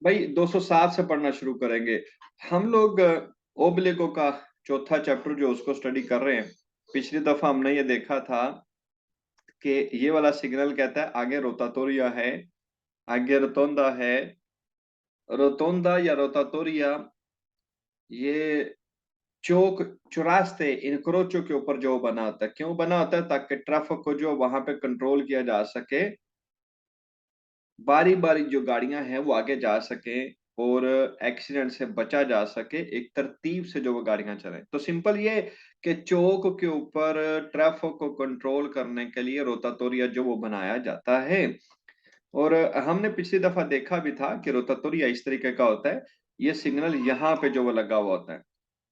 भाई 207 से पढ़ना शुरू करेंगे। हम लोग ओब्लिगो का चौथा चैप्टर जो उसको स्टडी कर रहे हैं। पिछली दफा हमने ये देखा था कि ये वाला सिग्नल कहता है आगे रोतातोरिया है, आगे रोतोंदा है। रोतोंदा या रोतातोरिया ये चौक चौरास्ते इनक्रोचो के ऊपर जो बना होता है, क्यों बना होता है? ताकि ट्रैफिक को जो वहां पे कंट्रोल किया जा सके, बारी बारी जो गाड़ियां हैं वो आगे जा सके और एक्सीडेंट से बचा जा सके, एक तरतीब से जो वो गाड़ियां चलें। तो सिंपल ये कि चौक के ऊपर ट्रैफिक को कंट्रोल करने के लिए रोतातोरिया जो वो बनाया जाता है। और हमने पिछली दफा देखा भी था कि रोतातोरिया इस तरीके का होता है। ये सिग्नल यहाँ पे जो वो लगा हुआ होता है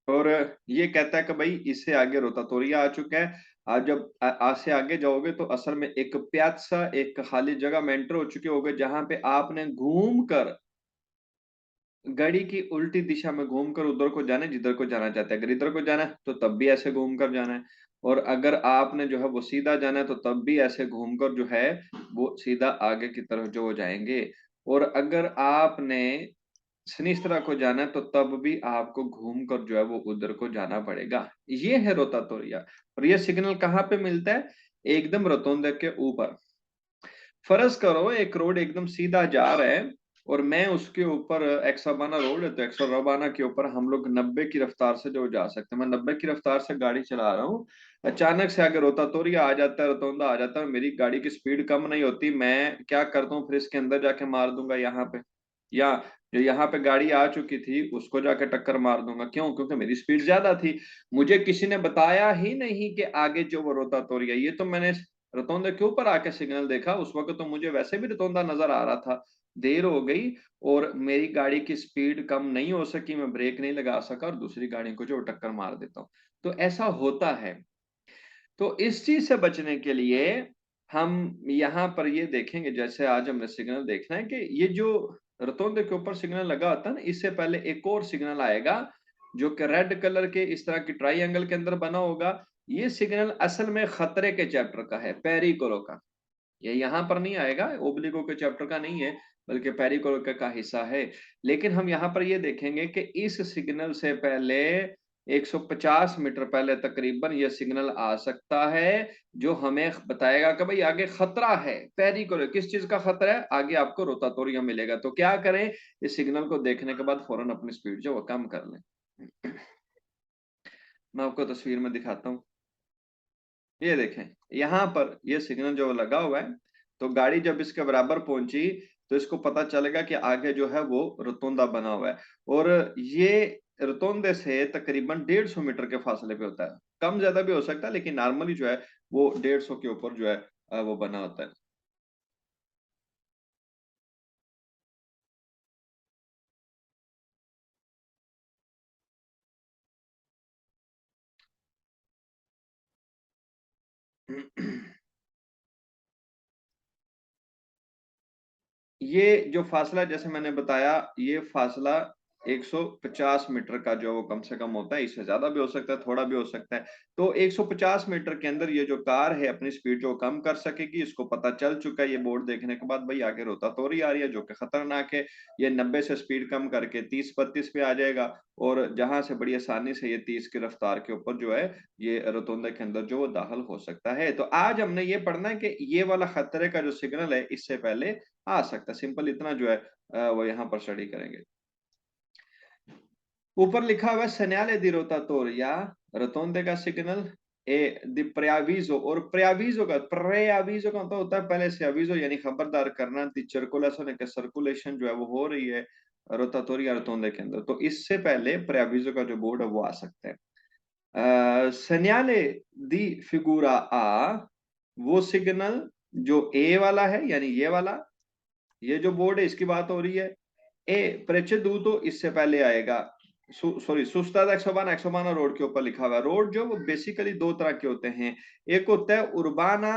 और ये कहता है कि भाई इससे आगे रोतातोरिया आ चुका है। आप जब आज से आगे जाओगे तो असल में एक प्यासा, एक खाली जगह में एंटर हो चुके होगे जहां पे आपने घूम कर गाड़ी की उल्टी दिशा में घूमकर उधर को जाना है जिधर को जाना चाहते हैं। अगर इधर को जाना है तो तब भी ऐसे घूमकर जाना है, और अगर आपने जो है वो सीधा जाना है तो तब भी ऐसे घूमकर जो है वो सीधा आगे की तरफ जो हो जाएंगे। और अगर आपने सिनिस्त्रा को जाना है तो तब भी आपको घूमकर जो है वो उधर को जाना पड़ेगा। ये है रोतातोरिया। और ये सिग्नल कहाँ पे मिलता है? एकदम रोतोंडे के ऊपर। फर्ज करो एक रोड एकदम सीधा जा रहा है और मैं उसके ऊपर, एक्साबाना रोड है तो एक्साबाना के ऊपर हम लोग 90 की रफ्तार से जो जा सकते हैं। मैं 90 की रफ्तार से गाड़ी चला रहा हूँ, अचानक से आगे रोतातोरिया आ जाता है, रोतोंडा आ जाता है, मेरी गाड़ी की स्पीड कम नहीं होती, मैं क्या करता हूँ फिर इसके अंदर जाके मार दूंगा यहाँ पे, या जो यहाँ पे गाड़ी आ चुकी थी उसको जाके टक्कर मार दूंगा। क्यों? क्योंकि मेरी स्पीड ज्यादा थी। मुझे किसी ने बताया ही नहीं कि आगे जो वो रोतातोरिया, ये तो मैंने रोतोंडे के ऊपर आके सिग्नल देखा। उस वक्त तो मुझे वैसे भी रोतोंडा नजर आ रहा था। देर हो गई और मेरी गाड़ी की स्पीड कम नहीं हो सकी, मैं ब्रेक नहीं लगा सका और दूसरी गाड़ी को जो टक्कर मार देता हूँ। तो ऐसा होता है। तो इस चीज से बचने के लिए हम यहाँ पर ये देखेंगे, जैसे आज हमने सिग्नल देखना है कि ये जो रोतोंडे के ऊपर सिग्नल लगा होता है ना, इससे पहले एक और सिग्नल आएगा जो कि रेड कलर के इस तरह की ट्राइंगल के अंदर बना होगा। ये सिग्नल असल में खतरे के चैप्टर का है, पेरिकोलो का। ये यहाँ पर नहीं आएगा, ओब्लिगो के चैप्टर का नहीं है, बल्कि पेरिकोलो का हिस्सा है। लेकिन हम यहाँ पर ये देखेंगे कि इस सिग्नल से पहले 150 मीटर पहले तकरीबन ये सिग्नल आ सकता है जो हमें बताएगा कि भाई आगे खतरा है। पेरिकोलो किस चीज का खतरा है? आगे आपको रोतातोरिया मिलेगा। तो क्या करें? इस सिग्नल को देखने के बाद फौरन अपनी स्पीड जो वो कम कर लें। मैं आपको तस्वीर में दिखाता हूँ। ये देखें, यहाँ पर ये सिग्नल जो लगा हुआ है, तो गाड़ी जब इसके बराबर पहुंची तो इसको पता चलेगा कि आगे जो है वो रोतोंडा बना हुआ है। और ये रोतोंडे से तकरीबन 150 मीटर के फासले पे होता है। कम ज्यादा भी हो सकता है लेकिन नॉर्मली जो है वो 150 के ऊपर जो है वो बना होता है। ये जो फासला जैसे मैंने बताया, ये फासला 150 मीटर का जो वो कम से कम होता है, इससे ज्यादा भी हो सकता है, थोड़ा भी हो सकता है। तो 150 मीटर के अंदर ये जो कार है अपनी स्पीड जो कम कर सकेगी, इसको पता चल चुका है ये बोर्ड देखने के बाद, भाई आगे रोतातोरी आ रही है जो कि खतरनाक है। ये 90 से स्पीड कम करके 30-32 पे आ जाएगा और जहां से बड़ी आसानी से ये 30 की रफ्तार के ऊपर जो है ये रोतोंडा के अंदर जो वो दाखिल हो सकता है। तो आज हमने ये पढ़ना है कि ये वाला खतरे का जो सिग्नल है इससे पहले आ सकता है। सिंपल इतना जो है वो यहाँ पर स्टडी करेंगे। ऊपर लिखा हुआ है सेन्याले दी रोतातोरिया रोतोंडे का सिग्नल ए दी प्रेआविजो। और प्रेआविजो का मतलब होता है पहले से अविजो यानी खबरदार करना, दी सर्कुलेशन है कि सर्कुलेशन जो है वो हो रही है रोतातोरिया रोतोंडे के अंदर। तो इससे पहले प्रेआविजो का जो बोर्ड है वो आ सकता है। सेन्याले दी फिगूरा आ, वो सिग्नल जो ए वाला है यानी ये वाला, ये जो बोर्ड है इसकी बात हो रही है। ए प्रेचेदूतो इससे पहले आएगा। सॉरी, सुस्ताद एक्सोबाना, एक्सोबाना रोड के ऊपर लिखा हुआ है। रोड जो वो बेसिकली दो तरह के होते हैं। एक होता है उर्बाना,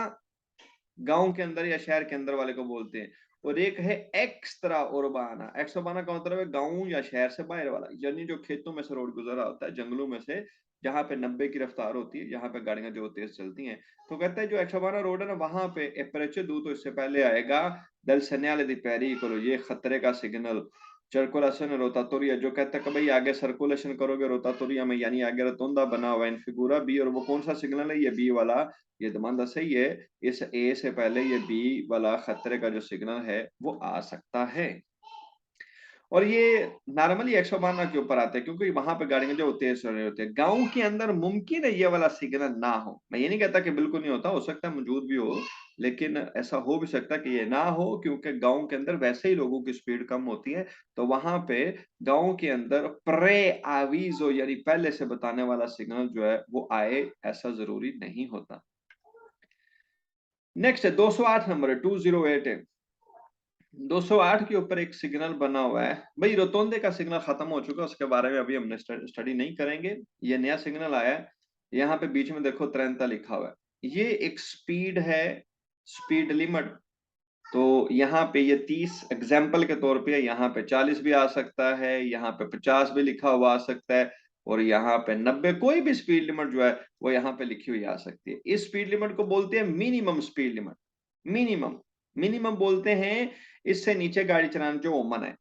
गांव के अंदर या शहर के अंदर वाले को बोलते हैं, और एक है एक्स्ट्रा उर्बाना। एक्सोबाना का मतलब है गांव या शहर से बाहर वाला, यानी जो खेतों में से रोड गुजरा होता है, जंगलों में से, जहां पे 90 की रफ्तार होती है, जहां पे गाड़ियां जो तेज चलती हैं। तो कहते हैं जो एक्सोबाना रोड है ना वहां पे एप्रेचो दू तो इससे पहले आएगा दल सन्याले दी पैरी करो, ये खतरे का सिग्नल। सर्कुलेशन रोताटोरिया जो कहता है कि भाई आगे सर्कुलेशन करोगे रोताटोरिया में, यानी आगे रोटोंडा बना हुआ है इन फिगूरा बी, और वो कौन सा सिग्नल है, ये बी वाला। ये दमांदा सही है। इस ए से पहले ये बी वाला खतरे का जो सिग्नल है वो आ सकता है। और ये नॉर्मली 112 के ऊपर आते हैं क्योंकि वहां पे गाड़ियां जो तेज चल रही होती है। गांव के अंदर मुमकिन है ये वाला सिग्नल ना हो, मैं ये नहीं कहता कि बिल्कुल नहीं होता, हो सकता है मौजूद भी हो, लेकिन ऐसा हो भी सकता है कि ये ना हो, क्योंकि गांव के अंदर वैसे ही लोगों की स्पीड कम होती है। तो वहां पे गांव के अंदर प्रे आवीजो यानी पहले से बताने वाला सिग्नल जो है वो आए, ऐसा जरूरी नहीं होता। नेक्स्ट है 208 नंबर है, 208 है। 208 के ऊपर एक सिग्नल बना हुआ है भाई, रोतोंडे का सिग्नल खत्म हो चुका है, उसके बारे में अभी हमने स्टडी नहीं करेंगे। ये नया सिग्नल आया है। यहाँ पे बीच में देखो 30 लिखा हुआ है, ये एक स्पीड है, स्पीड लिमिट। तो यहाँ पे ये 30 एग्जाम्पल के तौर पे, यहाँ पे 40 भी आ सकता है, यहाँ पे 50 भी लिखा हुआ आ सकता है, और यहाँ पे 90, कोई भी स्पीड लिमिट जो है वो यहाँ पे लिखी हुई आ सकती है। इस स्पीड लिमिट को बोलते हैं minimum speed limit. Minimum, minimum बोलते हैं, इससे नीचे गाड़ी चलाना जो ओमन है,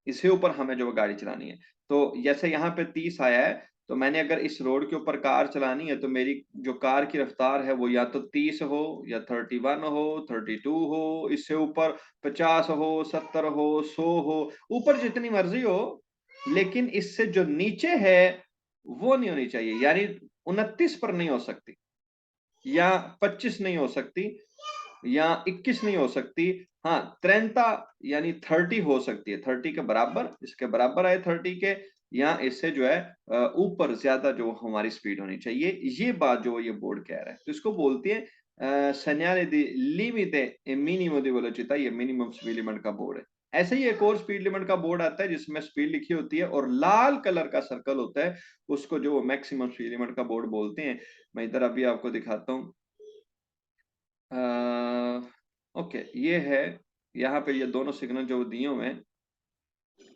इससे ऊपर हमें जो गाड़ी चलानी है। तो जैसे यहाँ पे 30 आया है, तो मैंने अगर इस रोड के ऊपर कार चलानी है तो मेरी जो कार की रफ्तार है वो या तो 30 हो, या 31 हो, 32 हो, इससे ऊपर 50 हो, 70 हो, 100 हो, ऊपर जितनी मर्जी हो, लेकिन इससे जो नीचे है वो नहीं होनी चाहिए। यानी 29 पर नहीं हो सकती, या 25 नहीं हो सकती, या 21 नहीं हो सकती। हाँ, 30 यानी 30 हो सकती है, 30 के बराबर, इसके बराबर है 30 के, या इससे जो है ऊपर ज्यादा जो हमारी स्पीड होनी चाहिए। ये बात जो ये बोर्ड कह रहा है, तो इसको बोलते हैं segnale di limite e minimo di velocità, ये मिनिमम स्पीड लिमिट का बोर्ड है। ऐसे ही एक और स्पीड लिमिट का बोर्ड आता है जिसमें स्पीड लिखी होती है और लाल कलर का सर्कल होता है, उसको जो मैक्सिमम स्पीड लिमिट का बोर्ड बोलते हैं। मैं इधर अभी आपको दिखाता हूँ। ओके, ये है, यहाँ पे ये दोनों सिग्नल जो दिए हुए हैं,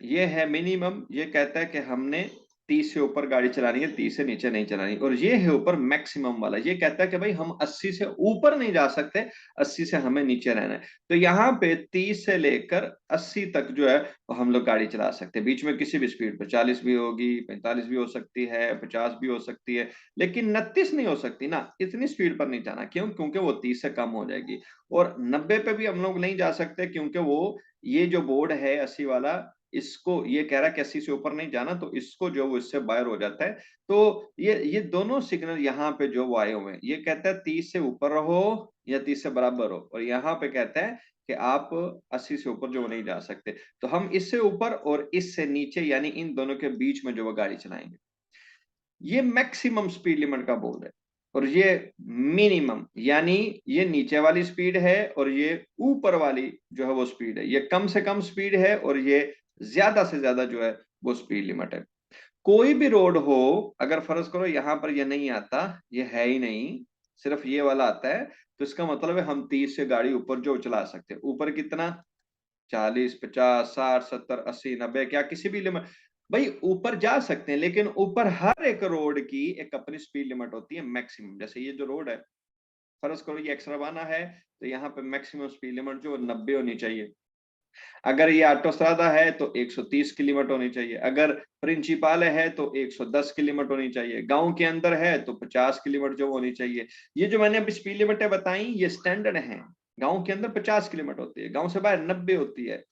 ये है मिनिमम, ये कहता है कि हमने 30 से ऊपर गाड़ी चलानी है, 30 से नीचे नहीं चलानी। और ये है ऊपर मैक्सिमम वाला, ये कहता है कि भाई हम 80 से ऊपर नहीं जा सकते, 80 से हमें नीचे रहना है। तो यहाँ पे 30 से लेकर 80 तक जो है वो हम लोग गाड़ी चला सकते हैं, बीच में किसी भी स्पीड पे, 40 भी होगी, 45 भी हो सकती है, 50 भी हो सकती है, लेकिन 29 नहीं हो सकती ना, इतनी स्पीड पर नहीं जाना। क्यों? क्योंकि वो 30 से कम हो जाएगी। और 90 पे भी हम लोग नहीं जा सकते, क्योंकि वो ये जो बोर्ड है 80 वाला, इसको ये कह रहा है कि 80 से ऊपर नहीं जाना, तो इसको जो वो इससे बाहर हो जाता है। तो ये दोनों सिग्नल यहाँ पे जो वो आए हुए हैं, ये कहता है 30 से ऊपर रहो या 30 से बराबर हो, और यहाँ पे कहता है कि आप 80 से ऊपर जो वो नहीं जा सकते। तो हम इससे ऊपर और इससे नीचे यानी इन दोनों के बीच में जो वो गाड़ी चलाएंगे। ये मैक्सिमम स्पीड लिमिट का बोर्ड है, और ये मिनिमम यानी ये नीचे वाली स्पीड है, और ये ऊपर वाली जो है वो स्पीड है। ये कम से कम स्पीड है, और ये ज्यादा से ज्यादा जो है वो स्पीड लिमिट है। कोई भी रोड हो, अगर फर्ज करो यहाँ पर ये नहीं आता, ये है ही नहीं, सिर्फ ये वाला आता है, तो इसका मतलब है हम 30 से गाड़ी ऊपर जो चला सकते हैं। ऊपर कितना? 40, 50, 60, 70, 80, 90, क्या किसी भी लिमिट? भाई ऊपर जा सकते हैं, लेकिन ऊपर हर एक रोड की एक अपनी स्पीड लिमिट होती है मैक्सिमम। जैसे ये जो रोड है, फर्ज करो ये एक्सरवाना है, तो यहाँ पे मैक्सिमम स्पीड लिमिट जो 90 होनी चाहिए। अगर ये ऑटोस्ट्रादा है तो 130 की लिमिट होनी चाहिए। अगर प्रिंसिपल है तो 110 की लिमिट होनी चाहिए। गांव के अंदर है तो 50 की लिमिट जो होनी चाहिए। ये जो मैंने अभी स्पीड लिमिटें बताई, ये स्टैंडर्ड हैं। गांव के अंदर 50 की लिमिट होती है, गांव से बाहर 90 होती है।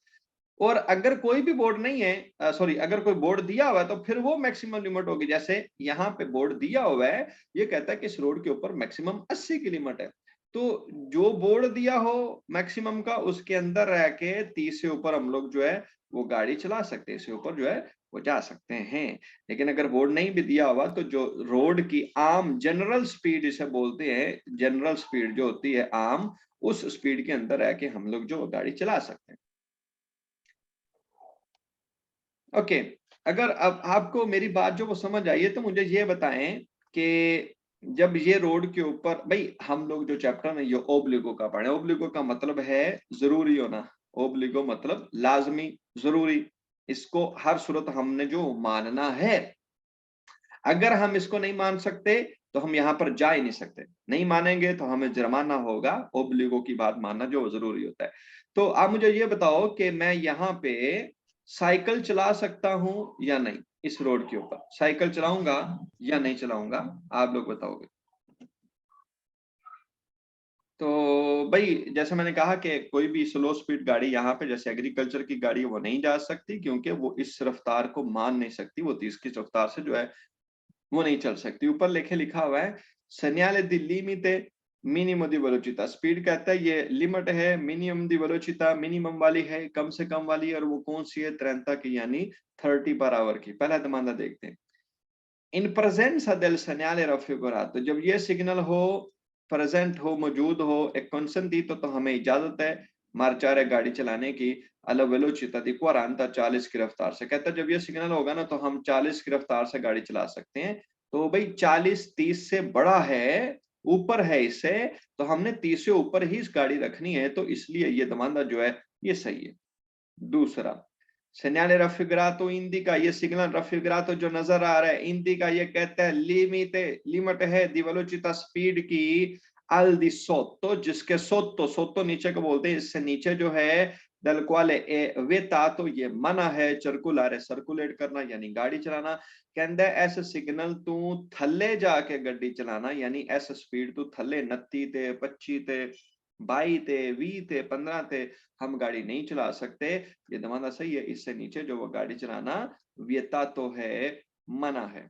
और अगर कोई भी बोर्ड नहीं है, सॉरी, अगर कोई बोर्ड दिया हुआ है तो फिर वो मैक्सिमम लिमिट होगी। जैसे यहाँ पे बोर्ड दिया हुआ है, ये कहता है कि इस रोड के ऊपर मैक्सिमम 80 की लिमिट है। तो जो बोर्ड दिया हो मैक्सिमम का, उसके अंदर रह के 30 से ऊपर हम लोग जो है वो गाड़ी चला सकते हैं, इससे ऊपर जो है वो जा सकते हैं। लेकिन अगर बोर्ड नहीं भी दिया हुआ, तो जो रोड की आम जनरल स्पीड इसे बोलते हैं, जनरल स्पीड जो होती है आम, उस स्पीड के अंदर रह के हम लोग जो गाड़ी चला सकते हैं। ओके, अगर अब आपको मेरी बात जो वो समझ आई है, तो मुझे ये बताएं कि जब ये रोड के ऊपर, भाई हम लोग जो चैप्टर है ये ओब्लिगो का पढ़े। ओब्लिगो का मतलब है जरूरी होना, ओब्लिगो मतलब लाजमी, जरूरी। इसको हर सूरत हमने जो मानना है। अगर हम इसको नहीं मान सकते तो हम यहाँ पर जा ही नहीं सकते। नहीं मानेंगे तो हमें जुर्माना होगा। ओब्लिगो की बात मानना जो जरूरी होता है। तो आप मुझे ये बताओ कि मैं यहाँ पे साइकिल चला सकता हूँ या नहीं, इस रोड के ऊपर साइकिल चलाऊंगा या नहीं चलाऊंगा, आप लोग बताओगे। तो भाई जैसे मैंने कहा कि कोई भी स्लो स्पीड गाड़ी यहाँ पे जैसे एग्रीकल्चर की गाड़ी है वो नहीं जा सकती, क्योंकि वो इस रफ्तार को मान नहीं सकती, वो 30 की रफ्तार से जो है वो नहीं चल सकती। ऊपर लेखे लिखा हुआ है segnale di limite minimo di velocità, speed कहता है ये लिमिट है, मिनिमम दी वेलोसिटा मिनिमम वाली है, कम से कम वाली, और वो कौन सी है, 30 की यानी 30 पर आवर की। पहला दमाना देखते हैं। इन presenza del segnale raffigurato, जब ये सिग्नल हो, प्रेजेंट हो, मौजूद हो, एक consentito, तो हमें इजाजत है मार्चारे गाड़ी चलाने की alla velocità di 40 40 की रफ्तार से। कहता है जब ये सिग्नल होगा ना तो हम 40 की रफ्तार से गाड़ी चला सकते हैं। तो भाई 40 30 से बड़ा है, ऊपर है इससे, तो हमने 30 से ऊपर ही इस गाड़ी रखनी है, तो इसलिए ये दमांदा जो है ये सही है। दूसरा, segnale raffigurato indica, ये सिग्नल raffigurato जो नजर आ रहा है, indica ये कहता है limite, लिमिट है दी वेलोसिटा स्पीड की, al di sotto, जिसके sotto, sotto नीचे को बोलते हैं, इससे नीचे जो है, del quale è vietato, ये मना है, circolare सर्कुलेट करना यानी गाड़ी चलाना। कहता है ऐसे सिग्नल तू थल्ले जाके गड्डी चलाना, यानी ऐसे स्पीड तू थल्ले 29 ते 25 ते 22 ते 20 ते 15 ते हम गाड़ी नहीं चला सकते। ये दमाना सही है, इससे नीचे जो वो गाड़ी चलाना वियता तो है, मना है।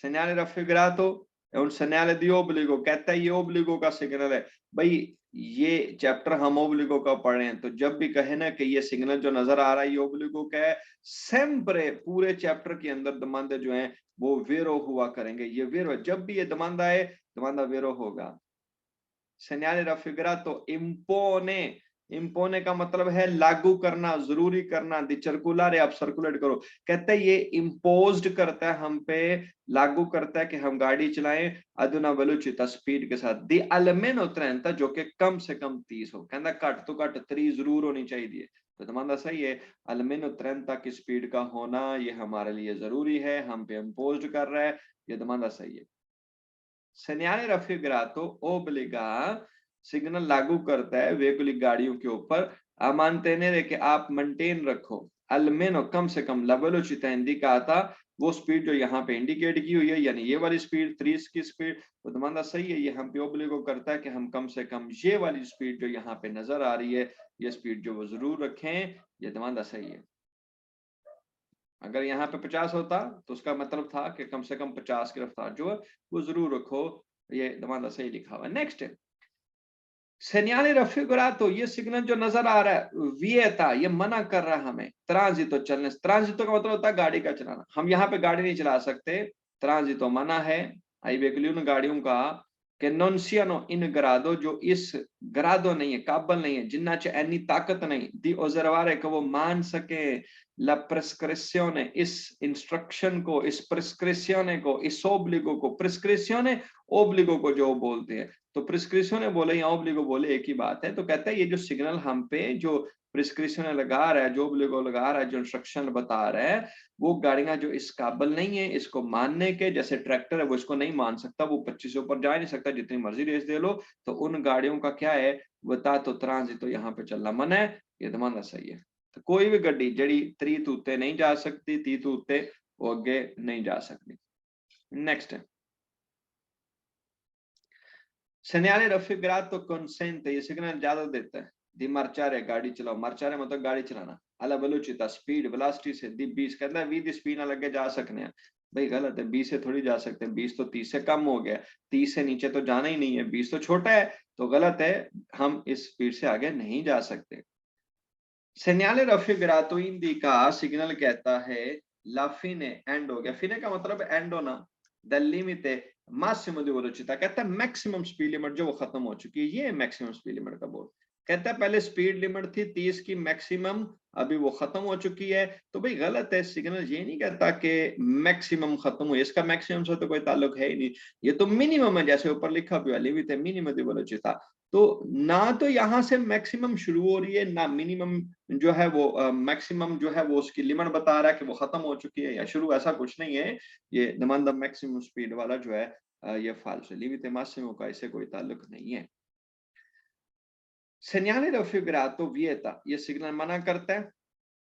segnale raffigurato è un segnale di obbligo, कहता है ये ओब्लिगो का सिग्नल है। भाई ये चैप्टर हम ओब्लिगो का पढ़ रहे हैं, तो जब भी कहे ना कि ये सिग्नल जो नजर आ रहा है ये ओब्लिगो का है, सेम्प्रे पूरे चैप्टर के अंदर दमांदे जो हैं वो वेरो हुआ करेंगे। ये वेरो, जब भी ये दमांदा है, दमांदा वेरो होगा। segnale raffigurato impone, इम्पोने का मतलब है लागू करना, जरूरी करना। दी सर्कुलर, आप सर्कुलेट करो। कहते हैं ये इम्पोज्ड करता है हम पे, लागू करता है कि हम गाड़ी चलाएं अदुना वेलोसिटा स्पीड के साथ, दी almeno 30, जो कि कम से कम 30 हो। कहता घट तो घट 30 जरूर होनी चाहिए। तो तुम्हारा सही है, almeno 30 की स्पीड का होना ये हमारे लिए जरूरी है, हम पे इम्पोज्ड कर रहा है, ये तुम्हारा सही है। segnale raffigurato obbliga, सिग्नल लागू करता है वेहिकुलिक गाड़ियों के ऊपर, a mantenere कि आप मेंटेन रखो, almeno कम से कम la velocità indicata, वो स्पीड जो यहाँ पे इंडिकेट की हुई है, यानी ये वाली स्पीड 30 की स्पीड। तो तुम्हारा सही है, ये हम पे ओब्लिगो करता है कि हम कम से कम ये वाली स्पीड जो यहाँ पे नजर आ रही है, ये स्पीड जो वो जरूर रखें। ये तुम्हारा सही है। अगर यहाँ पे 50 होता तो उसका मतलब था कि कम से कम 50 की रफ्तार जो है वो जरूर रखो। ये दमादा सही लिखा हुआ है। नेक्स्ट, सेनियाली रफीकुरा, तो ये सिग्नल जो नजर आ रहा है वियता, ये मना कर रहा है हमें ट्रांजितो चलने से। ट्रांजितो का मतलब होता है गाड़ी का चलाना, हम यहाँ पे गाड़ी नहीं चला सकते। ट्रांजितो मना है आई वेहिकल उन गाड़ियों का कि non siano in grado, जो इस ग्रादो नहीं है, काबल नहीं है, जिन्ना च एनी ताकत नहीं दी ओजरवारे को वो मान सके ला प्रेस्क्रिप्शियोने, इस इंस्ट्रक्शन को, इस प्रेस्क्रिप्शियोने को, इस ओब्लिगो को, प्रेस्क्रिप्शियोने ओब्लिगो को जो बोलते हैं। तो प्रिस्क्रिप्शन बोले या ओब्लिगो बोले एक ही बात है। तो कहता है ये जो सिग्नल हम पे जो प्रिस्क्रिप्शन लगा रहा है, जो ओब्लिगो लगा रहा है, जो इंस्ट्रक्शन बता रहा है, वो गाड़ियां जो इस काबिल नहीं है इसको मानने के, जैसे ट्रैक्टर है वो इसको नहीं मान सकता, वो 25 से ऊपर जा नहीं सकता जितनी मर्जी रेस दे लो। तो उन गाड़ियों का क्या है, बता तो ट्रांजिट, तो यहाँ पे चलना मन है, ये दमाना सही है। तो कोई भी गड्डी जड़ी 30 उत्ते नहीं जा सकती, 30 उत्ते वो अगे नहीं जा सकती। नेक्स्ट है segnale raffigurato consente, ये सिग्नल ज्यादा देता है दी मार्चारे, गाड़ी चलाओ, मार्चारे मतलब गाड़ी चलाना, alla velocità स्पीड वेलोसिटी से, दी 20 कहता है 20 स्पीड ना लगे जा सकने हैं। भाई गलत है, 20 से थोड़ी जा सकते हैं, 20 तो 30 से कम हो गया, 30 से नीचे तो जाना ही नहीं है, 20 तो छोटा है, तो गलत है, हम इस स्पीड से आगे नहीं जा सकते। segnale raffigurato indica, सिग्नल कहता है la fine, एंड हो गया, fine का मतलब एंड होना, the limite massimo di velocità, कहता है मैक्सिमम स्पीड लिमिट जो वो खत्म हो चुकी है, ये मैक्सिमम स्पीड लिमिट का बोल। कहता है पहले स्पीड लिमिट थी 30 की मैक्सिमम, अभी वो खत्म हो चुकी है। तो भाई गलत है, सिग्नल ये नहीं कहता कि मैक्सिमम खत्म हुई, इसका मैक्सिमम से तो कोई ताल्लुक है ही नहीं, ये तो मिनिमम है, जैसे ऊपर लिखा भी है लिमिट मिनिमम दी वेलोसिटà। तो ना तो यहाँ से मैक्सिमम शुरू हो रही है, ना मिनिमम जो है वो मैक्सिमम जो है वो उसकी लिमिट बता रहा है कि वो खत्म हो चुकी है या शुरू, ऐसा कुछ नहीं है। ये डिमांड द मैक्सिमम स्पीड वाला जो है ये फाल्स है, लिमिट मासिमो का इससे कोई ताल्लुक नहीं है। segnale raffigurato vieta, ये सिग्नल मना करता है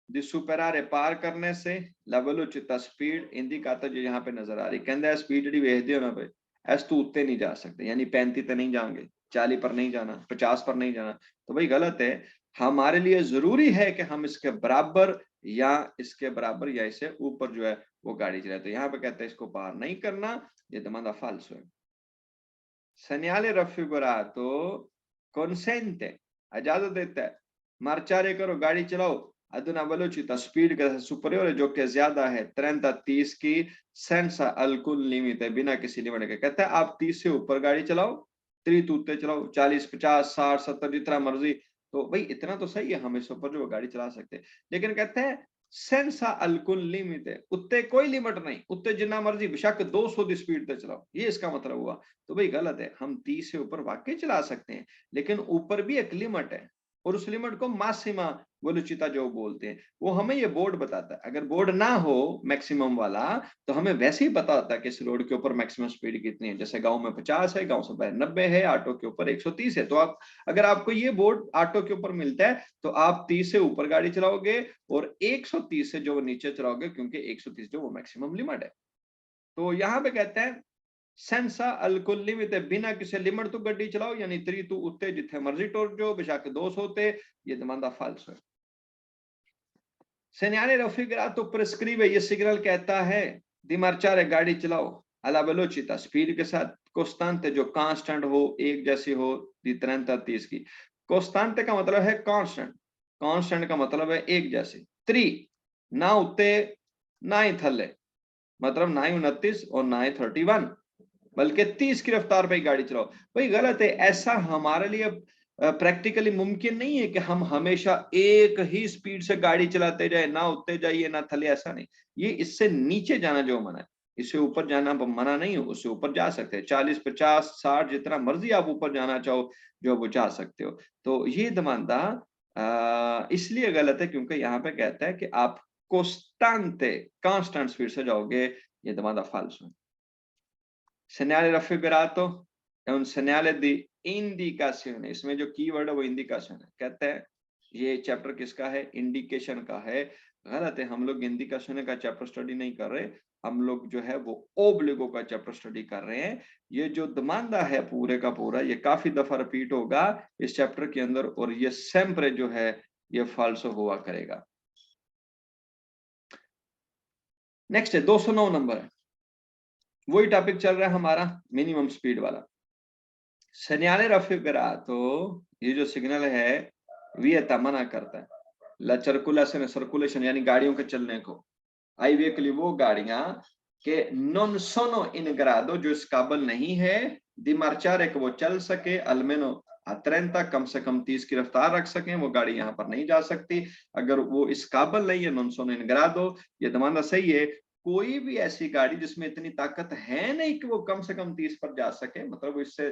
दी सुपरारे पार करने से ला वेलोसिटी स्पीड इंडिकाता जो यहाँ पे नजर आ रही कहते स्पीड जी वेखते हो ना भाई ऐस तू उत्ते नहीं जा सकते यानी 35 पे नहीं जाएंगे 40 पर नहीं जाना 50 पर नहीं जाना तो भाई गलत है हमारे लिए जरूरी है कि हम इसके बराबर या इसके बराबर या इससे ऊपर जो है वो गाड़ी चलाए तो यहाँ पे कहते हैं इसको पार नहीं करना ये demanda falso है segnale raffigurato consente इजाजत देता है marciare करो गाड़ी चलाओ ad una velocità speed che superiore जो कि ज्यादा है 30 की senza alcun limite बिना किसी लिमिट के कहता है आप 30 से ऊपर गाड़ी चलाओ 30 उत्ते चलाओ 40 50 60 70 जितना मर्जी तो भाई इतना तो सही है हम इस ऊपर जो गाड़ी चला सकते हैं लेकिन कहते हैं सेंसा अल्कुल लिमिट है उत्ते कोई लिमिट नहीं उत्ते जितना मर्जी बेशक 200 की स्पीड पे चलाओ ये इसका मतलब हुआ तो भाई गलत है हम 30 से ऊपर वाकई चला सकते हैं लेकिन ऊपर भी एक लिमिट है और उस लिमिट को मासिमा वेलोसिटी जो बोलते हैं वो हमें ये बोर्ड बताता है अगर बोर्ड ना हो मैक्सिमम वाला तो हमें वैसे ही पता होता है कि इस रोड के ऊपर मैक्सिमम स्पीड कितनी है जैसे गांव में 50 है गांव से बाहर 90 है ऑटो के ऊपर 130 है तो आप अगर आपको ये बोर्ड ऑटो के ऊपर मिलता है तो आप 30 से ऊपर गाड़ी चलाओगे और 130 से जो नीचे चलाओगे क्योंकि 130 जो वो मैक्सिमम लिमिट है तो यहाँ पे कहते हैं सेंसा अल्कुल लिमिट बिना किसी लिमिट तो गड्डी चलाओ यानी 3 तू उत्ते जिथे मर्जी टोर जो बेशक 200 ते ये demanda falso है segnale raffigurato prescrive ये सिग्नल कहता है di marciare गाड़ी चलाओ alla velocità स्पीड के साथ कोस्तांते जो कांस्टेंट हो एक जैसी हो di 30 की कोस्तांते का मतलब है कांस्टेंट कांस्टेंट का मतलब है एक जैसी 3 ना उत्ते ना ही थल्ले मतलब ना ही 29 और ना ही 31 बल्कि 30 की रफ्तार पे गाड़ी चलाओ भाई गलत है ऐसा हमारे लिए प्रैक्टिकली मुमकिन नहीं है कि हम हमेशा एक ही स्पीड से गाड़ी चलाते जाए ना उतने जाइए ना थले ऐसा नहीं ये इससे नीचे जाना जो मना है इससे ऊपर जाना मना नहीं है उससे ऊपर जा सकते हैं 40 50 60 जितना मर्जी आप ऊपर जाना चाहो जो वो जा सकते हो तो ये दमानदा इसलिए गलत है क्योंकि यहाँ पे कहता है कि आप कांस्टेंट स्पीड से जाओगे ये दमानदा फाल्सो segnale raffigurato è un segnale di indicazione इसमें जो कीवर्ड है वो इंडिकेशन है कहते हैं ये चैप्टर किसका है इंडिकेशन का है गलत है हम लोग इंडिकेशन का चैप्टर स्टडी नहीं कर रहे हम लोग जो है वो ओब्लिगो का चैप्टर स्टडी कर रहे हैं ये जो दमांदा है पूरे का पूरा ये काफी दफा रिपीट होगा इस चैप्टर के अंदर और ये sempre जो है ये फाल्सो हुआ करेगा नेक्स्ट है 209 नंबर है वही टॉपिक चल रहा है हमारा मिनिमम स्पीड वाला segnale raffigurato ये जो सिग्नल है वियता मना करता है ला सर्कुलेशन यानी गाड़ियों के चलने को आई वेहिकल वो गाड़ियां के non sono in grado जो इस काबिल नहीं है di marciare कि वो चल सके almeno a 30 कम से कम 30 की रफ्तार रख सकें वो गाड़ी यहाँ पर नहीं जा सकती अगर वो इस काबिल नहीं है non sono in grado ये दमाना सही है कोई भी ऐसी गाड़ी जिसमें इतनी ताकत है नहीं कि वो कम से कम 30 पर जा सके मतलब इससे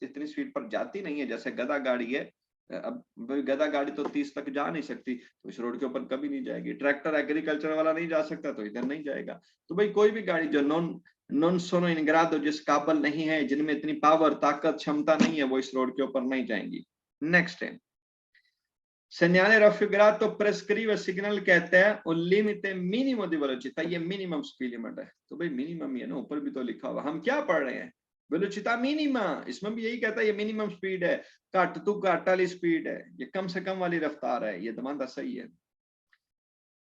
इतनी स्पीड पर जाती नहीं है जैसे गधा गाड़ी है अब गधा गाड़ी तो 30 तक जा नहीं सकती तो इस रोड के ऊपर कभी नहीं जाएगी ट्रैक्टर एग्रीकल्चर वाला नहीं जा सकता तो इधर नहीं जाएगा तो भाई कोई भी गाड़ी जो नॉन सोनो इन ग्राडो जिस काबिल नहीं है जिनमें इतनी पावर ताकत क्षमता नहीं है वो इस रोड के ऊपर नहीं जाएंगी नेक्स्ट है segnale raffigurato prescrive सिग्नल कहते हैं un limite minimo di velocità ये मिनिमम स्पीड लिमिट है तो भाई मिनिमम ये ना ऊपर भी तो लिखा हुआ हम क्या पढ़ रहे हैं वेलोसिटी मिनिमा इसमें भी यही कहता है ये मिनिमम स्पीड है घट तो घट वाली स्पीड है ये कम से कम वाली रफ्तार है ये दमांदा सही है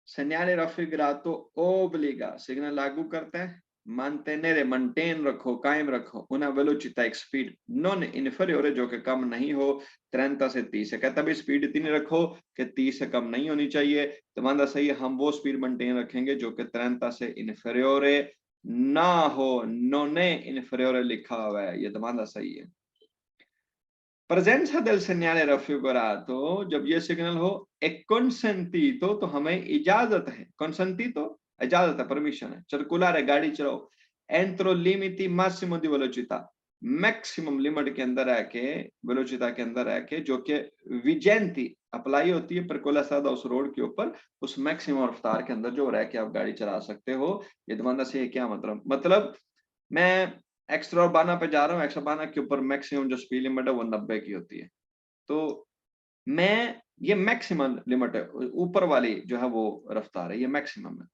segnale raffigurato obbliga सिग्नल लागू करते हैं mantenere मेंटेन रखो कायम रखो una velocità एक स्पीड non inferiore जो कि कम नहीं हो 30 से 30 है कहता है स्पीड इतनी रखो कि 30 से कम नहीं होनी चाहिए दमांदा सही है हम वो स्पीड मेंटेन रखेंगे जो कि 30 से inferiore ना हो non è inferiore लिखा हुआ है ये दमांदा सही है presenza del segnale raffigurato जब ये सिग्नल हो एक consentito तो हमें इजाजत है consentito इजाजत है परमिशन है सर्कुलर गाड़ी चलाओ entro limiti massimo di velocità maximum limit के अंदर आके वेलोसिटी के अंदर आके जो कि विजेंटी अप्लाई होती है परकोला सादा उस रोड के ऊपर उस मैक्सिमम रफ्तार के अंदर जो रह के आप गाड़ी चला सकते हो ये दमांदा से क्या मतलब मैं एक्स्ट्रा बाना पे जा रहा हूँ एक्स्ट्रा बाना के ऊपर मैक्सिमम जो स्पीड लिमिट है वो 90 की होती है तो मैं ये मैक्सिमम लिमिट है, ऊपर वाली जो है वो रफ्तार है, ये मैक्सिमम है।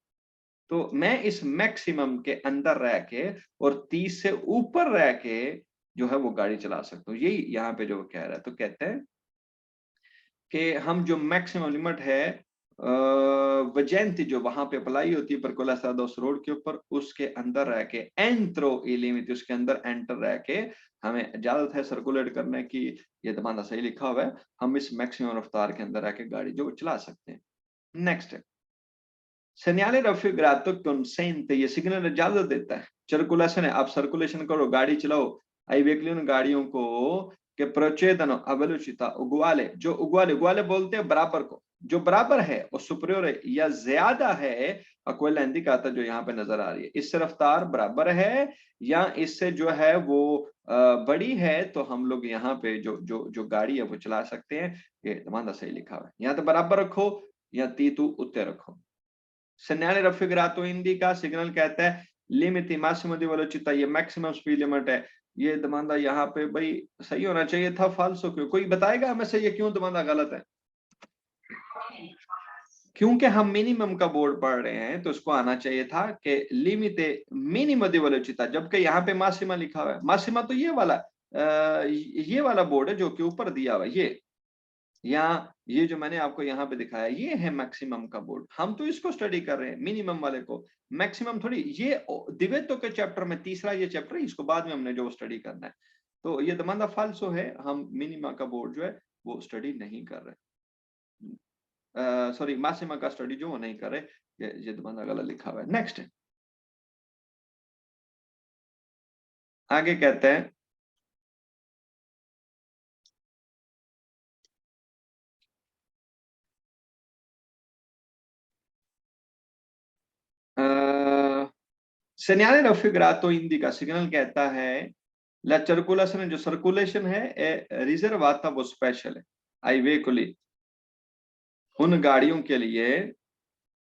तो मैं इस मैक्सिमम के अंदर रह के और 30 से ऊपर रह के जो है वो गाड़ी चला सकता हूँ। यही यहाँ पे जो वो कह रहा है। तो कहते हैं कि हम जो मैक्सिमम लिमिट है वजंती जो वहां पे अप्लाई होती है परकोला उस रोड के ऊपर, उसके अंदर रह के एंट्रो इलिमिट, उसके अंदर एंटर रह के हमें इजाजत है सर्कुलेट करने की। ये दमाना सही लिखा हुआ है, हम इस मैक्सिमम रफ्तार के अंदर रह के गाड़ी जो चला सकते हैं। नेक्स्ट है segnale raffigurato consente, ये सिग्नल इजाजत देता है। सर्कुलेशन है, आप सर्कुलेशन करो, गाड़ी चलाओ। आई व्हीकल उन गाड़ियों को के procedono a velocità uguale, जो उगवाले उगवाले बोलते हैं बराबर को, जो बराबर है और सुपरियर है या ज्यादा है अक्वेला इंडिकाता जो यहाँ पे नजर आ रही है, इससे रफ्तार बराबर है या इससे जो है वो बड़ी है, तो हम लोग यहाँ पे जो जो जो गाड़ी है वो चला सकते हैं। ये दमाना सही लिखा हुआ है, यहाँ तो बराबर रखो या तीतु उत्ते रखो। segnale raffigurato indica, सिग्नल कहता है लिमिट मासिमो दी वेलोसिटी, ये मैक्सिमम स्पीड लिमिट है। ये दमांदा यहाँ पे भाई सही होना चाहिए था, फाल्सो क्यों? कोई बताएगा हमें से ये क्यों दमांदा गलत है? क्योंकि हम मिनिमम का बोर्ड पढ़ रहे हैं तो उसको आना चाहिए था कि लिमिटे मिनिमम दी वेलोसिटी, जबकि यहाँ पे मासिमा लिखा हुआ है। मासिमा तो ये वाला बोर्ड है जो कि ऊपर दिया हुआ है, या ये जो मैंने आपको यहाँ पे दिखाया ये है मैक्सिमम का बोर्ड। हम तो इसको स्टडी कर रहे हैं मिनिमम वाले को, मैक्सिमम थोड़ी। ये दिवेतो के चैप्टर में तीसरा ये चैप्टर है, इसको बाद में हमने जो स्टडी करना है। तो ये दमांदा फाल्सो है, हम मिनिमा का बोर्ड जो है वो स्टडी नहीं कर रहे, सॉरी मासिमा का स्टडी जो वो नहीं कर रहे। ये दमांदा गलत लिखा हुआ है। नेक्स्ट आगे कहते हैं segnale raffigurato indica, सिग्नल कहता है ला सर्कुलेशन, जो सर्कुलेशन है रिजर्वाता वो स्पेशल है आई वेकुली, उन गाड़ियों के लिए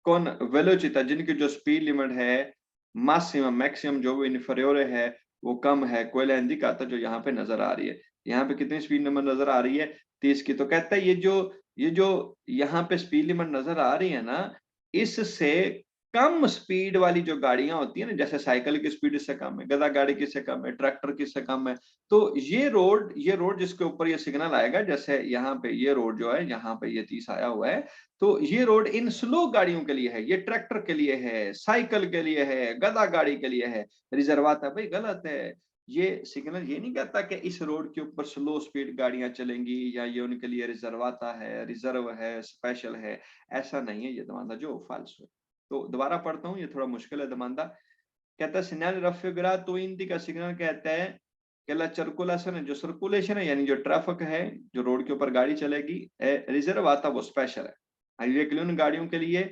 कौन वेलोचिता जिनकी जो स्पीड लिमिट है माक्सिमम मैक्सिमम जो भी इन्फीरियर है वो कम है, कोयला इंडिकाता जो यहाँ पे नजर आ रही है। यहाँ पे कितनी स्पीड लिमिट नजर आ रही है? 30 की। तो कहता है ये जो यहाँ पे स्पीड लिमिट नजर आ रही है ना, इससे कम स्पीड वाली जो गाड़ियां होती है ना, जैसे साइकिल की स्पीड इससे कम है, गधा गाड़ी किससे कम है, ट्रैक्टर किससे कम है। तो ये रोड जिसके ऊपर ये सिग्नल आएगा, जैसे यहाँ पे ये रोड जो है यहाँ पे ये 30 आया हुआ है, तो ये रोड इन स्लो गाड़ियों के लिए है, ये ट्रैक्टर के लिए है, साइकिल के लिए है, गधा गाड़ी के लिए है। रिजर्वाता भाई गलत है। ये सिग्नल ये नहीं कहता कि इस रोड के ऊपर स्लो स्पीड गाड़ियां चलेंगी या ये उनके लिए रिजर्वाता है, रिजर्व है, स्पेशल है। ऐसा नहीं है, ये दमांदा जो फाल्स है। तो दोबारा पढ़ता हूँ, ये थोड़ा मुश्किल है दमांदा। कहता है सिग्नल रफेगरा तो इंदी का सिग्नल कहता है कि सर्कुलेशन है, जो सर्कुलेशन है यानी जो ट्रैफिक है, जो रोड के ऊपर गाड़ी चलेगी, रिजर्व आता वो स्पेशल है हाईवे के लिए उन गाड़ियों के लिए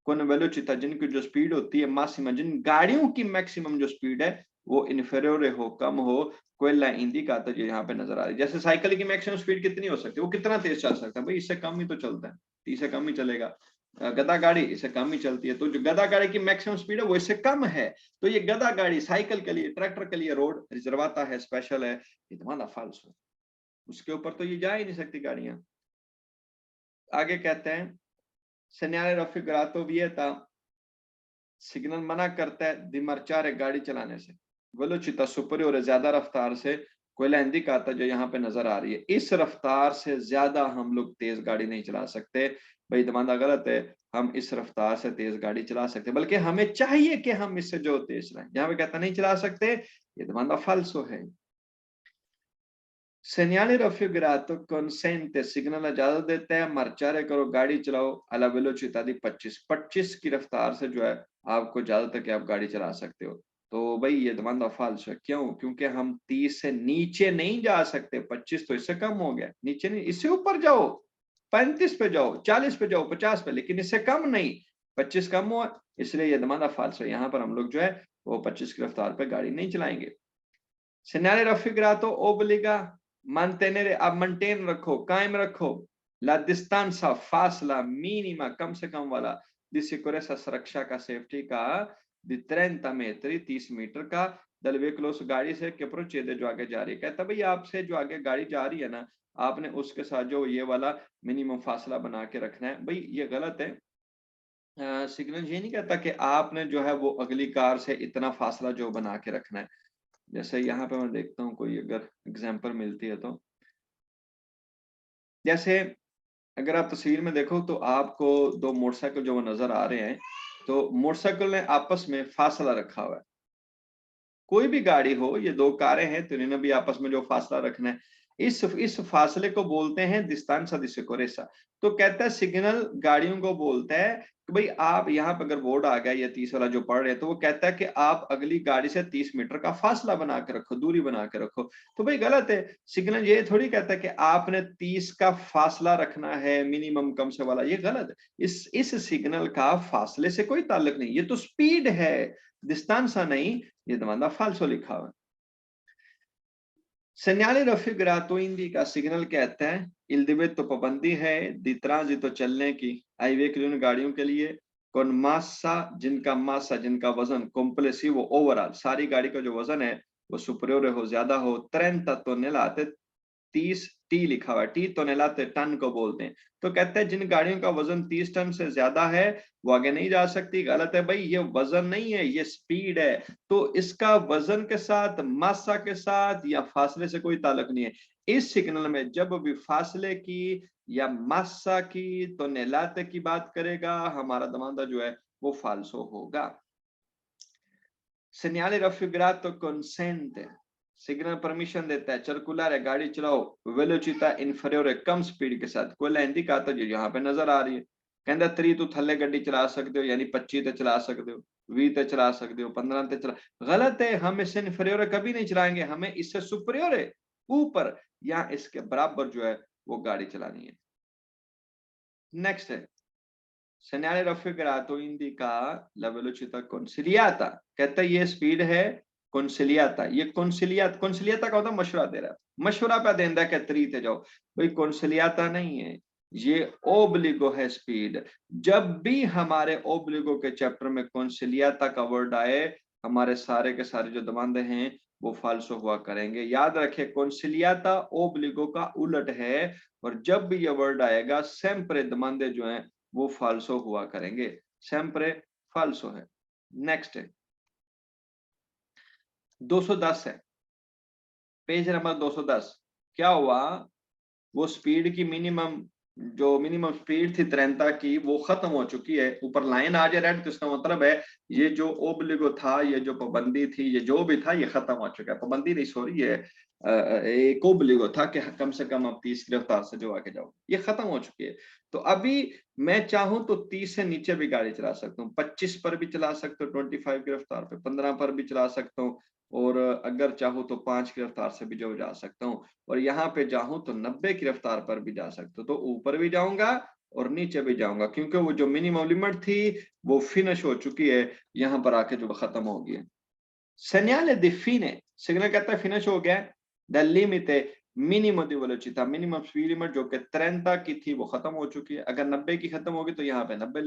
कौन वेलोचिता जिनकी जो स्पीड होती है मासिमा, जिन गाड़ियों की मैक्सिमम जो स्पीड है वो इन्फेरियर हो, कम हो, कोयला इंडिका तो जो यहाँ पे नजर आ रही है। जैसे साइकिल की मैक्सिमम स्पीड कितनी हो सकती है, वो कितना तेज चल सकता है भाई, इससे कम ही तो चलता है, 30 से कम ही चलेगा। गधा गाड़ी इससे कम ही चलती है, तो जो गधा गाड़ी की मैक्सिमम स्पीड है वो इससे कम है। तो ये गधा गाड़ी साइकिल के लिए, ट्रैक्टर के लिए रोड रिजर्वाता है, स्पेशल है, ये तुम्हारा फाल्स है। उसके ऊपर तो ये जा ही नहीं सकती गाड़ियां। आगे कहते हैं segnale raffigurato vieta, सिग्नल मना करता है दिमरचारे गाड़ी चलाने से, वेलोचिता सुपरियोर ज्यादा रफ्तार से, कोयला इंडिकाता जो यहाँ पे नजर आ रही है, इस रफ्तार से ज्यादा हम लोग तेज गाड़ी नहीं चला सकते। भाई दमांदा गलत है, हम इस रफ्तार से तेज गाड़ी चला सकते, बल्कि हमें चाहिए कि हम इससे जो तेज चलाएं। यहाँ पे कहता नहीं चला सकते, ये दमांदा फाल्सो है। segnale raffigurato consente, सिग्नल इजाजत देता है मार्चारे करो गाड़ी चलाओ अला वेलोचिता दी 25 की रफ्तार से जो है आपको इजाजत है कि आप गाड़ी चला सकते हो। तो भाई ये दमांदा फाल्स है, क्यों? क्योंकि हम 30 से नीचे नहीं जा सकते, 25 तो इससे कम हो गया, नीचे नहीं, इससे ऊपर जाओ, 35 पे जाओ, 40 पे जाओ, 50 पे, लेकिन इससे कम नहीं। 25 कम हुआ, इसलिए ये दमांदा फाल्स है। यहाँ पर हम लोग जो है वो 25 की रफ्तार पे गाड़ी नहीं चलाएंगे। segnale raffigurato obbliga mantenere, अब मेंटेन रखो, कायम रखो, la distanza फासला मिनिमा कम से कम वाला, di sicurezza सुरक्षा का, सेफ्टी का, di 30 metri 30 मीटर का, दल वेहिकल उस गाड़ी से के प्रोचेदे जो आगे जा रही है। कहता भाई आपसे जो आगे गाड़ी जा रही है ना, आपने उसके साथ जो ये वाला मिनिमम फासला बना के रखना है। भई ये गलत है। सिग्नल ये नहीं कहता कि आपने जो है वो अगली कार से इतना फासला जो बना के रखना है। जैसे यहाँ पे मैं देखता हूँ कोई अगर एग्ज़ाम्पल मिलती है तो। जैसे अगर आप तस्वीर में देखो तो आपको 2 मोटरसाइकिल जो वो नज़र आ रहे हैं, तो मोटरसाइकिल ने आपस में फासला रखा हुआ है। कोई भी गाड़ी हो, ये 2 कारें हैं, तो इन्होंने भी आपस में जो फासला रखना है, इस फासले को बोलते हैं डिस्टेंस दी सिक्योरेंza। तो कहता है सिग्नल गाड़ियों को बोलता है कि भई आप यहाँ पे अगर बोर्ड आ गया ये 30 वाला जो पढ़ रहे हैं, तो वो कहता है कि आप अगली गाड़ी से 30 मीटर का फासला बना के रखो, दूरी बना के रखो। तो भई गलत है, सिग्नल ये थोड़ी कहता है कि आपने 30 का फासला रखना है मिनिमम कम से वाला, ये गलत है। इस सिग्नल का फासले से कोई ताल्लुक नहीं, ये तो स्पीड है, डिस्टेंस नहीं। ये domanda falso लिखा हुआ है। Segnale raffigurato indica सिग्नल कहता है il divieto पाबंदी है di transito चलने की ai veicoli उन गाड़ियों के लिए con massa जिनका वजन complessivo overall सारी गाड़ी का जो वजन है वो superiore हो ज्यादा हो 30 tonnellate 30 टी लिखा हुआ है टी तोनेलाते टन को बोलते हैं। तो कहते हैं जिन गाड़ियों का वजन 30 टन से ज्यादा है वो आगे नहीं जा सकती। गलत है भाई, ये वजन नहीं है, ये स्पीड है। तो इसका वजन के साथ, मासा के साथ या फासले से कोई ताल्लुक नहीं है। इस सिग्नल में जब भी फासले की या मासा की तोनेलाते की बात करेगा, हमारा दमांदा जो है वो फाल्सो होगा। Segnale raffigurato consente signal permission देता है सर्कुलर है गाड़ी चलाओ वेलोचिता इन्फीरियर कम स्पीड के साथ कोई इंडिकाता जो यहाँ पे नजर आ रही है कहता 3 तू थल्ले गड्डी चला सकते हो यानी 25 ते चला सकते हो 20 ते चला सकते हो 15 ते चला। गलत है, हम इससे इन्फीरियर कभी नहीं चलाएंगे, हमें इससे सुपरियर है ऊपर या इसके बराबर जो है वो गाड़ी चलानी है। नेक्स्ट है segnale raffigurato indica la velocità consigliata कहता है ये स्पीड है consigliata ये consigliata का होता है मशवरा दे रहा है मशवरा पे देंदा है कि तरीते जाओ भाई consigliata नहीं है ये ओब्लिगो है स्पीड। जब भी हमारे ओब्लिगो के चैप्टर में consigliata का वर्ड आए हमारे सारे के सारे जो दमांदे हैं वो फाल्सो हुआ करेंगे। याद रखें consigliata ओब्लिगो का उलट है और जब भी ये वर्ड आएगा sempre दमांदे जो हैं वो फाल्सो हुआ करेंगे। sempre फाल्सो है। नेक्स्ट है 210 है पेज नंबर 210। क्या हुआ वो स्पीड की मिनिमम स्पीड थी 30 की वो खत्म हो चुकी है। ऊपर लाइन आ जाए रेड तो इसका मतलब है ये जो ओब्लिगो था ये जो पाबंदी थी ये जो भी था ये खत्म हो चुका है। पाबंदी नहीं सॉरी ये एक ओब्लिगो था कि कम से कम आप 30 की रफ्तार से जो आगे जाओ ये खत्म हो चुकी है। तो अभी मैं चाहूं तो 30 से नीचे भी गाड़ी चला सकता हूँ 25 पर भी चला सकता हूँ 25 की रफ्तार पे 15 पर भी चला सकता हूँ और अगर चाहूँ तो 5 की रफ्तार से भी जो जा सकता हूँ और यहाँ पे जाऊं तो 90 की रफ्तार पर भी जा सकते हो। तो ऊपर भी जाऊंगा और नीचे भी जाऊंगा क्योंकि वो जो मिनिमम लिमिट थी वो फिनिश हो चुकी है यहाँ पर आके जो खत्म हो गई है। Segnale di fine सिग्नल कहता है फिनिश हो गया द लिमिट मिनिमम दी वेलोचिटा मिनिमम स्पीड लिमिट जो कि 30 की थी वो खत्म हो चुकी है। अगर 90 की खत्म होगी तो यहाँ पे 90